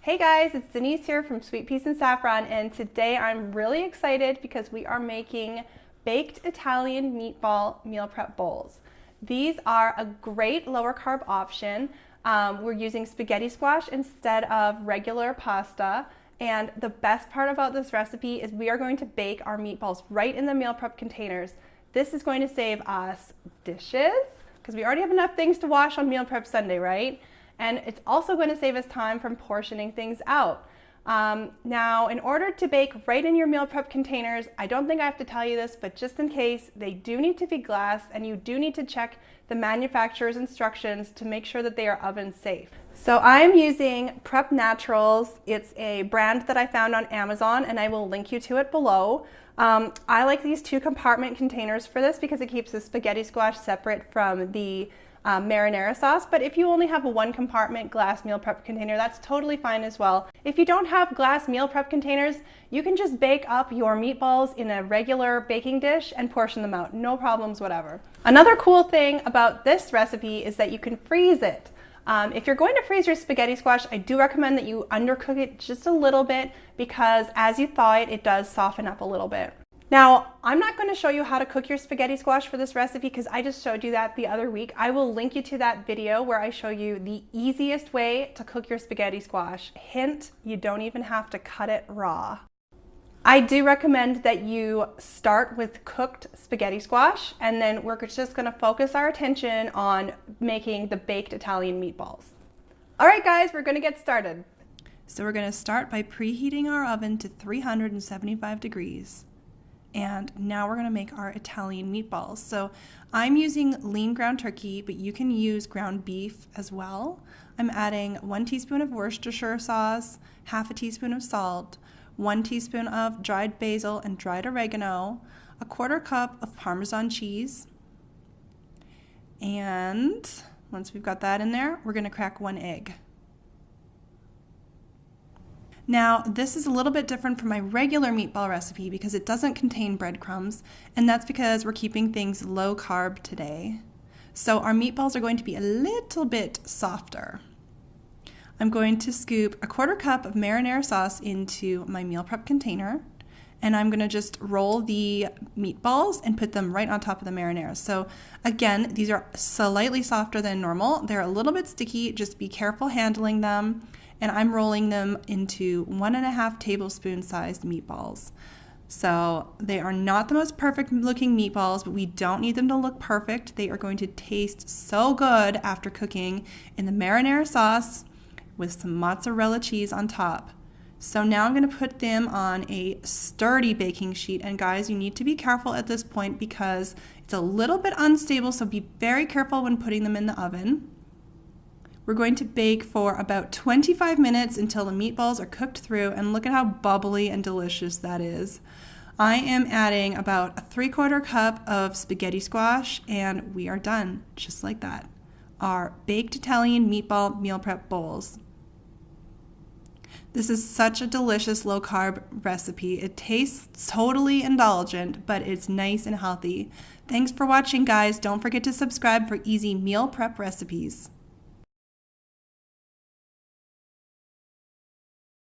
Hey guys, it's Denise here from Sweet Peas and Saffron, and today I'm really excited because we are making baked Italian meatball meal prep bowls. These are a great lower carb option. We're using spaghetti squash instead of regular pasta, and the best part about this recipe is we are going to bake our meatballs right in the meal prep containers. This is going to save us dishes because we already have enough things to wash on meal prep Sunday, right? And it's also going to save us time from portioning things out. Now, in order to bake right in your meal prep containers, I don't think I have to tell you this, but just in case, they do need to be glass and you do need to check the manufacturer's instructions to make sure that they are oven safe. So I'm using Prep Naturals. It's a brand that I found on Amazon and I will link you to it below. I like these 2-compartment containers for this because it keeps the spaghetti squash separate from the marinara sauce, but if you only have a 1-compartment glass meal prep container, that's totally fine as well. If you don't have glass meal prep containers, you can just bake up your meatballs in a regular baking dish and portion them out. No problems whatever. Another cool thing about this recipe is that you can freeze it. If you're going to freeze your spaghetti squash, I do recommend that you undercook it just a little bit because as you thaw it, it does soften up a little bit. Now, I'm not going to show you how to cook your spaghetti squash for this recipe because I just showed you that the other week. I will link you to that video where I show you the easiest way to cook your spaghetti squash. Hint, you don't even have to cut it raw. I do recommend that you start with cooked spaghetti squash and then we're just going to focus our attention on making the baked Italian meatballs. All right, guys, we're going to get started. So we're going to start by preheating our oven to 375 degrees. And now we're going to make our Italian meatballs. So I'm using lean ground turkey, but you can use ground beef as well. I'm adding 1 teaspoon of Worcestershire sauce, half a teaspoon of salt, 1 teaspoon of dried basil and dried oregano, a 1/4 cup of Parmesan cheese. And once we've got that in there, we're going to crack 1 egg. Now, this is a little bit different from my regular meatball recipe because it doesn't contain breadcrumbs, and that's because we're keeping things low carb today. So our meatballs are going to be a little bit softer. I'm going to scoop a 1/4 cup of marinara sauce into my meal prep container, and I'm going to just roll the meatballs and put them right on top of the marinara. So again, these are slightly softer than normal. They're a little bit sticky, just be careful handling them. And I'm rolling them into 1.5 tablespoon sized meatballs. So they are not the most perfect looking meatballs, but we don't need them to look perfect. They are going to taste so good after cooking in the marinara sauce with some mozzarella cheese on top. So now I'm going to put them on a sturdy baking sheet. And guys, you need to be careful at this point because it's a little bit unstable, so be very careful when putting them in the oven. We're going to bake for about 25 minutes until the meatballs are cooked through, and look at how bubbly and delicious that is. I am adding about a 3/4 cup of spaghetti squash, and we are done, just like that. Our baked Italian meatball meal prep bowls. This is such a delicious low carb recipe. It tastes totally indulgent, but it's nice and healthy. Thanks for watching, guys. Don't forget to subscribe for easy meal prep recipes.